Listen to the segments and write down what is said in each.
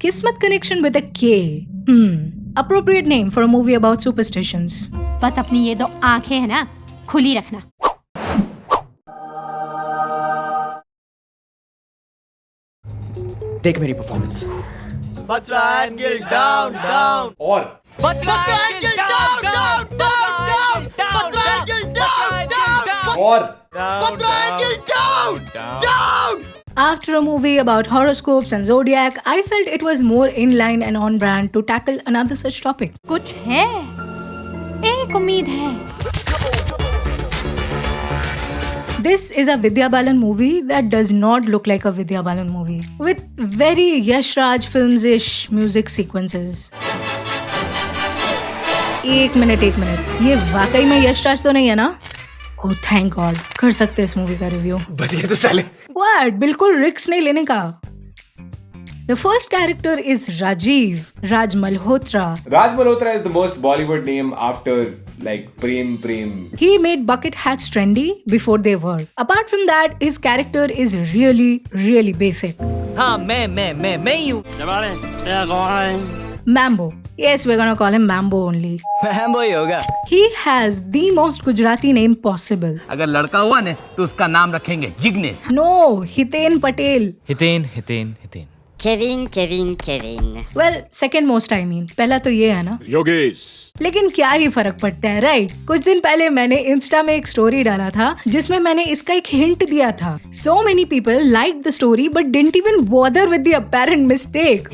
Kismat Connection with a K. Appropriate name for a movie about superstitions. बस अपनी ये दो आंखें हैं ना, खुली रखना। देख मेरी performance. But triangle down, down. और But triangle down, down, down, down. But triangle down, down. और But triangle down, down. After a movie about horoscopes and zodiac, I felt it was more in line and on brand to tackle another such topic. कुछ है, एक उम्मीद है। This is a Vidya Balan movie that does not look like a Vidya Balan movie, with very Yash Raj films-ish music sequences. एक minute, ये वाकई में यश राज तो नहीं है ना? Oh, thank God. कर सकते इस मूवी का रिव्यू। बच गए तो साले। What? बिल्कुल रिस्क नहीं लेने का। The first character is Rajiv Raj Malhotra. Raj Malhotra is the most Bollywood name after like Prem. He made bucket hats trendy before they were. Apart from that, his character is really basic. हाँ मैं ही हूँ। Mambo. Yes, we're gonna call him Mambo only. Mambo ही होगा। He has the most Gujarati name possible. अगर लड़का हुआ ने तो उसका नाम रखेंगे Jignesh. No, Hiten Patel. Hiten. Kevin. Well, second most I mean. पहला तो ये है ना? योगेश। लेकिन क्या ही फर्क पड़ता है, राइट? कुछ दिन पहले मैंने इंस्टा में एक स्टोरी डाला था जिसमें मैंने इसका एक हिंट दिया था. So many people liked the story but didn't even bother with the apparent mistake.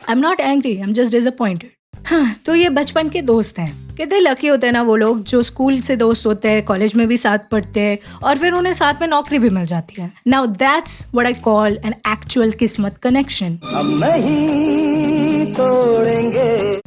I'm not angry, I'm just disappointed. हाँ, तो ये बचपन के दोस्त हैं. कितने लकी होते हैं ना वो लोग जो स्कूल से दोस्त होते हैं, कॉलेज में भी साथ पढ़ते हैं और फिर उन्हें साथ में नौकरी भी मिल जाती है. Now that's what I call an actual किस्मत connection.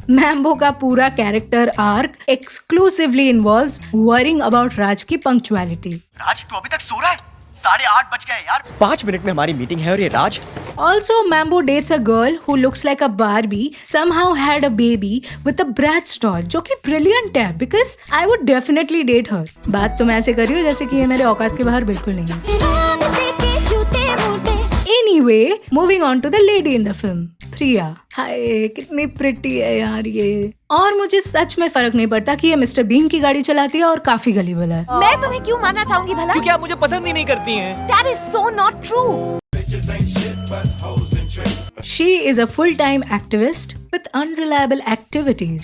मैम्बो का पूरा character arc exclusively involves worrying about Raj की पंक्चुअलिटी. राज तू अभी तक सो रहा है? 8:30 बज गए यार। 5 मिनट में हमारी मीटिंग है और ये राज। Also, Mambo dates a girl who looks like a Barbie, somehow had a baby with a Bratz doll, जो कि brilliant है because I would definitely date her. बात तो मैं ऐसे कर रही हूँ जैसे कि ये मेरे औकात के बाहर बिल्कुल नहीं है. Anyway, moving on to the lady in the film, Priya. हाय कितनी प्रिटी है यार ये. और मुझे सच में फर्क नहीं पड़ता कि ये मिस्टर बीन की गाड़ी चलाती है और काफी गलीबल है. मैं तुम्हें क्यों मानना चाहूंगी भला? क्योंकि आप मुझे पसंद ही नहीं करती हैं। That is so not true. She is a full-time activist with unreliable activities.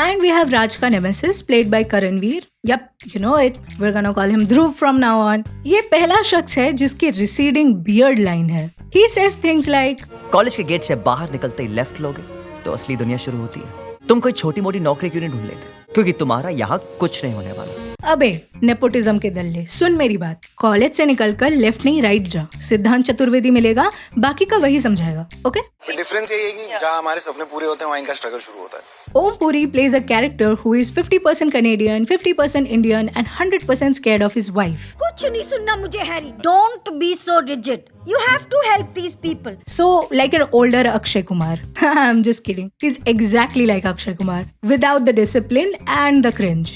And we have Raj ka nemesis played by Karanveer. Yep, you know it. We're gonna call him Dhruv from now on. ये पहला शख्स है जिसकी receding beard line है. He says things like, college के gate से बाहर निकलते ही लेफ्ट लोगे तो असली दुनिया शुरू होती है. तुम कोई छोटी मोटी नौकरी क्यों नहीं ढूंढ लेते? क्योंकि तुम्हारा यहाँ कुछ नहीं होने वाला. अबे नेपोटिज्म के दल्ले, सुन मेरी बात. कॉलेज से निकलकर लेफ्ट नहीं राइट जा. सिद्धांत चतुर्वेदी मिलेगा, बाकी का वही समझाएगा. ओके? डिफरेंस यही है कि जहाँ हमारे सपने पूरे होते हैं वहाँ इनका स्ट्रगल शुरू होता है. Om Puri plays a character who is 50% Canadian, 50% Indian and 100% scared of his wife. कुछ नहीं सुनना मुझे Harry. Don't be so rigid. You have to help these people. So, like an older Akshay Kumar. I'm just kidding. He's exactly like Akshay Kumar, without the discipline and the cringe.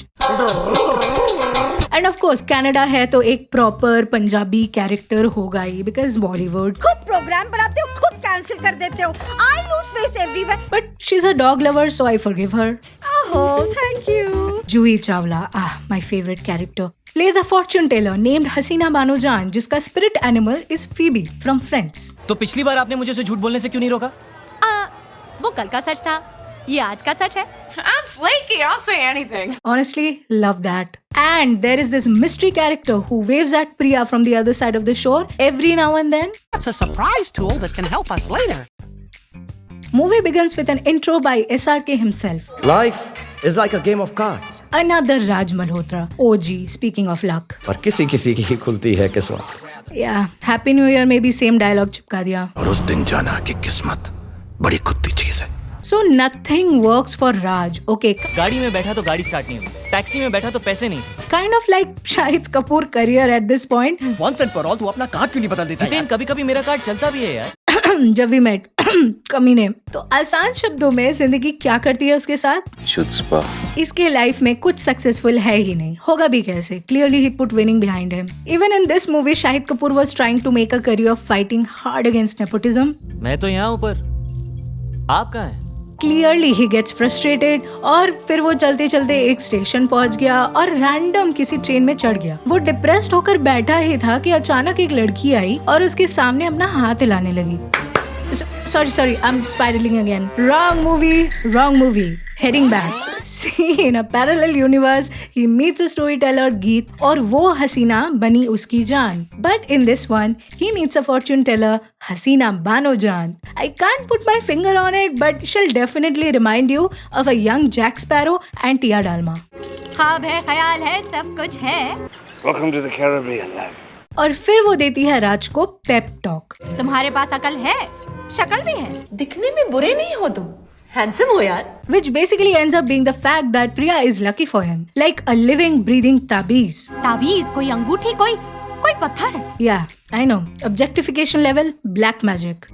And of course, Canada है तो एक proper Punjabi character होगा ही because Bollywood. खुद programme बनाते हो, खुद cancel कर देते हो. I lose face everywhere. But she's a dog lover, so I forgive her. Oh, thank you. Juhi Chawla, my favorite character, plays a fortune teller named Hasina Banujan, जिसका spirit animal is Phoebe from Friends. तो पिछली बार आपने मुझे उसे झूठ बोलने से क्यों नहीं रोका? वो कल का सच था, ये आज का सच है. I'm flaky, I'll say anything. Honestly, love that. And there is this mystery character who waves at Priya from the other side of the shore every now and then. It's a surprise tool that can help us later. Movie begins with an intro by SRK himself. Life is like a game of cards. Another Raj Malhotra, OG, speaking of luck. पर किसी किसी की खुलती है किस्मत. Yeah, Happy New Year में भी same dialogue चिपका दिया. और उस दिन जाना कि किस्मत बड़ी खुदती चीज है. So nothing works for Raj. Okay. गाड़ी में बैठा तो गाड़ी स्टार्ट नहीं हुई. टैक्सी में बैठा तो पैसे नहीं थे. Kind of like Shahid Kapoor career at this point. Once and for all तू अपना कार्ड क्यों नहीं बदल देता? हितेन कभी-कभी मेरा कार्ड चलता भी है यार. जब वी मेट कमीने। तो आसान शब्दों में जिंदगी क्या करती है उसके साथ? शुद्ध इसके लाइफ में कुछ सक्सेसफुल है ही नहीं, होगा भी कैसे? क्लियरली ही put winning behind him. Even in this movie Shahid Kapoor was trying to make a career fighting hard against nepotism. मैं तो यहाँ ऊपर, आप कहाँ हैं? क्लियरली ही गेट्स फ्रस्ट्रेटेड और फिर वो चलते चलते एक स्टेशन पहुंच गया और रैंडम किसी ट्रेन में चढ़ गया। वो डिप्रेस्ड होकर बैठा ही था कि अचानक एक लड़की आई और उसके सामने अपना हाथ हिलाने लगी। Sorry, I'm spiraling again. Wrong movie. Heading back. See, in a parallel universe, he meets a storyteller, Geet, और वो हसीना बनी उसकी जान. But in this one, he meets a fortune teller, Hasina Bano Jan. I can't put my finger on it, but she'll definitely remind you of a young Jack Sparrow and Tia Dalma. ख्वाब है, ख्याल है, सब कुछ है। Welcome to the Caribbean, love. और फिर वो देती है राज को पेप टॉक। तुम्हारे पास अकल है, शक्ल भी है, दिखने में बुरे नहीं हो तुम, हैंडसम हो यार। Which basically ends up being the fact that Priya is lucky for him, like a living, breathing tabiz. तावीज, कोई अंगूठी, कोई पत्थर। Yeah, I know. Objectification level, black magic.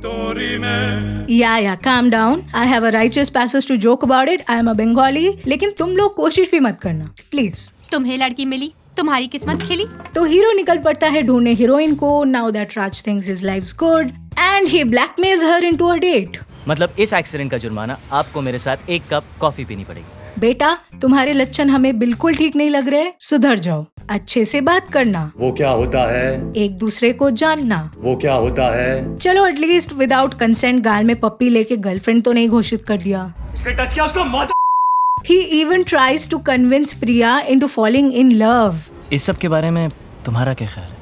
Yeah, calm down. I have a righteous passage to joke about it. I am a Bengali. लेकिन तुम लोग कोशिश भी मत करना, please. तुम्हें लड़की मिली, तुम्हारी किस्मत खिली। तो हीरो निकल पड़ता है ढूंढने हीरोइन को। Now that Raj thinks his life's good, and he blackmails her into a date. मतलब इस एक्सीडेंट का जुर्माना आपको मेरे साथ 1 कप कॉफी पीनी पड़ेगी। बेटा, तुम्हारे लक्षण हमें बिल्कुल ठीक नहीं लग रहे, सुधर जाओ। अच्छे से बात करना। वो क्या होता है? एक दूसरे को जानना। वो क्या होता है? चलो एटलीस्ट विदाउट कंसेंट गाल में पप्पी लेके गर्लफ्रेंड तो नहीं घोषित कर दिया। इसने टच किया उसको मौत। He even tries to convince Priya into falling in love. इस सब के बारे में तुम्हारा क्या ख्याल है?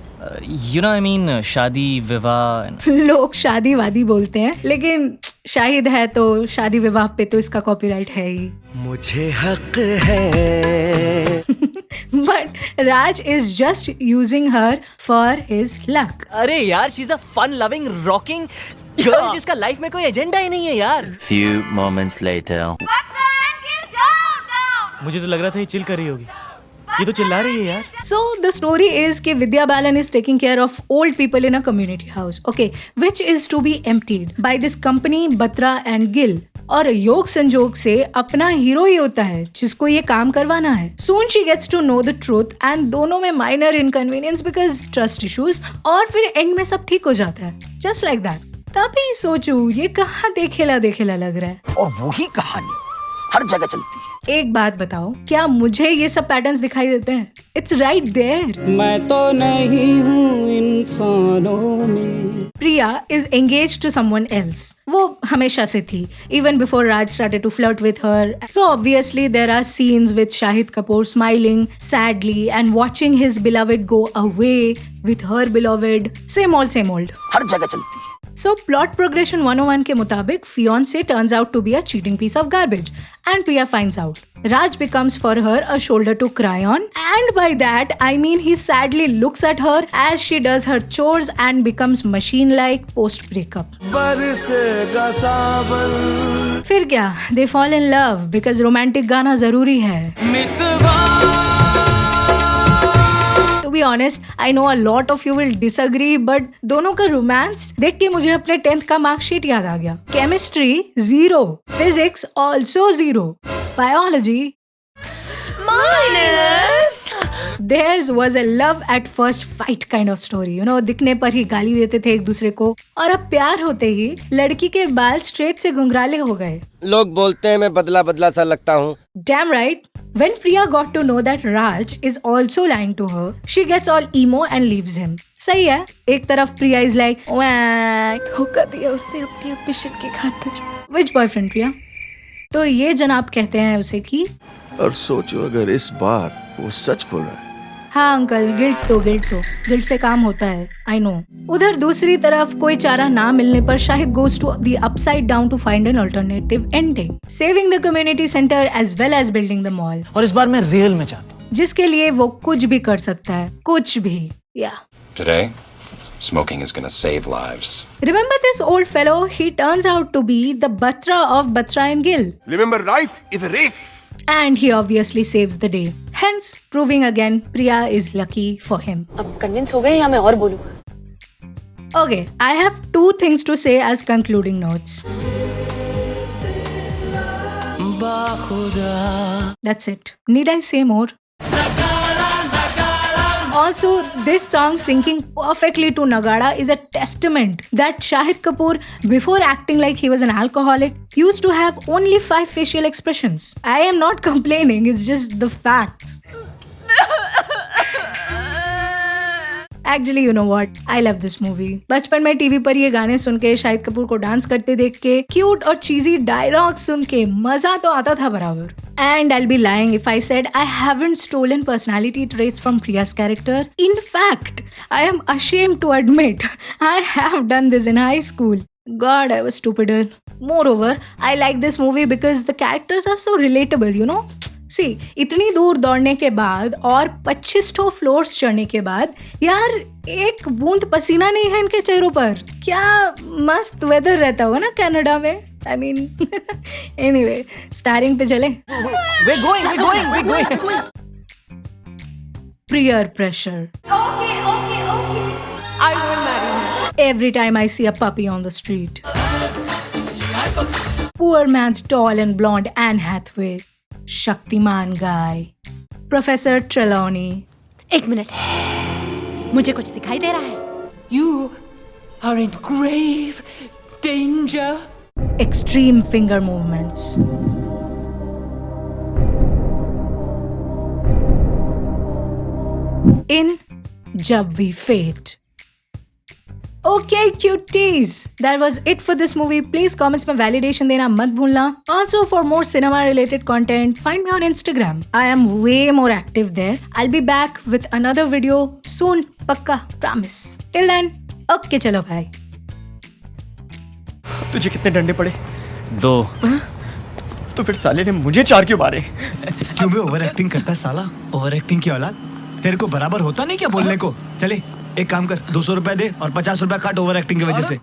You know, I mean, शादी विवाह। लोग शादी वादी बोलते हैं, लेकिन शाहिद है तो शादी विवाह पे तो इसका कॉपीराइट है ही। मुझे हक है। But Raj is just using her for his luck. अरे यार, she's a fun loving rocking girl जिसका लाइफ में कोई एजेंडा ही नहीं है यार। Few moments later. मुझे तो लग रहा था ये चिल कर रही होगी, ये तो चिल्ला रही है यार। So the story is कि Vidya Balan is taking care of old people in a community house, okay, which is to be emptied by this company Batra and Gill. और योग संजोग से अपना हीरो ही होता है जिसको ये काम करवाना है। Soon she gets to know the truth and दोनों में minor inconvenience because trust issues, और फिर एंड में सब ठीक हो जाता है, just like that. तभी सोचू ये कहाँ देखेला लग रहा है। और वही कहानी हर जगह चलती है। एक बात बताओ, क्या मुझे ये सब पैटर्न्स दिखाई देते हैं? It's right there. मैं तो नहीं हूँ इंसानों में। Priya is engaged to someone else. वो हमेशा से थी, even before Raj started to flirt with her. So obviously there are scenes with Shahid Kapoor smiling sadly and watching his beloved go away with her beloved. Same old. हर जगह चलती है। So plot progression 101 के मुताबिक fiancé turns out to be a cheating piece of garbage and Priya finds out. Raj becomes for her a shoulder to cry on, and by that I mean he sadly looks at her as she does her chores and becomes machine-like post breakup. फिर क्या? They fall in love because romantic गाना जरूरी है। To be honest, I know a lot of you will disagree, but दोनों का romance देख के मुझे अपने 10th का मार्कशीट याद आ गया। Chemistry 0, physics also 0, biology -. Theirs was a love at first fight kind of story, you know, दिखने पर ही गाली देते थे एक दूसरे को, और अब प्यार होते ही लड़की के बाल स्ट्रेट से घुंघराले हो गए। लोग बोलते हैं मैं बदला सा लगता हूँ। Damn right. When Priya got to know that Raj is also lying to her, she gets all emo and leaves him. सही है। एक तरफ Priya is like, धोखा दिया उसने अपनी ambition की खातिर। Which boyfriend Priya? तो ये जनाब कहते हैं उसे कि, और सोचो अगर इस बार वो सच बोल रहा है। हाँ अंकल, गिल्ट से काम होता है, आई नो। उधर दूसरी तरफ कोई चारा ना मिलने पर Shahid goes to the upside down to find an alternative ending, saving the community center as well as building the mall. और इस बार मैं रियल में चाहता हूँ, जिसके लिए वो कुछ भी कर सकता है, कुछ भी। Yeah. Today, smoking is gonna save lives. Remember this old fellow? He turns out to be the Batra of Batra and Gill. Remember, life is a race. And he obviously saves the day. Hence, proving again Priya is lucky for him. अब convince हो गए या मैं और बोलूं? Okay, I have 2 things to say as concluding notes. That's it. Need I say more? Also, this song syncing perfectly to Nagada is a testament that Shahid Kapoor, before acting like he was an alcoholic, used to have only 5 facial expressions. I am not complaining, it's just the facts. Actually, you know what? I love this movie. बचपन में TV पर ये गाने सुन के, शाहिद कपूर को dance करते देख के, क्यूट और चीजी डायलॉग सुन के मजा तो आता था बराबर. And I'll be lying if I said I haven't stolen personality traits from Priya's character. In fact, I am ashamed to admit I have done this in high school. God, I was stupider. Moreover, I like this movie because the characters are so relatable, you know? See, इतनी दूर दौड़ने के बाद और 25 floors चढ़ने के बाद यार एक बूंद पसीना नहीं है इनके चेहरों पर. क्या मस्त वेदर रहता होगा ना कनाडा में. I mean, anyway, स्टारिंग पे चले. We're going. Peer pressure. Okay. I will marry him. Every time I see a puppy on the street. Poor man's tall and blonde Anne Hathaway. Shaktimaan guy. Professor Trelawney. 1 minute, मुझे कुछ दिखाई दे रहा है. You are in grave danger. Extreme finger movements. In Jab We Fate. Okay, cuties. That was it for this movie. Please comments में validation देना मत भूलना. Also, for more cinema related content, find me on Instagram. I am way more active there. I'll be back with another video soon. पक्का, promise. Till then, okay चलो भाई. तुझे कितने डंडे पड़े? 2. तो फिर साले ने मुझे 4 क्यों मारे? क्यों भी ओवर एक्टिंग करता है साला? ओवर एक्टिंग की औलाद, तेरे को बराबर होता नहीं क्या बोलने को? चले एक काम कर, 200 रुपए दे और 50 रुपए काट ओवर एक्टिंग की वजह से.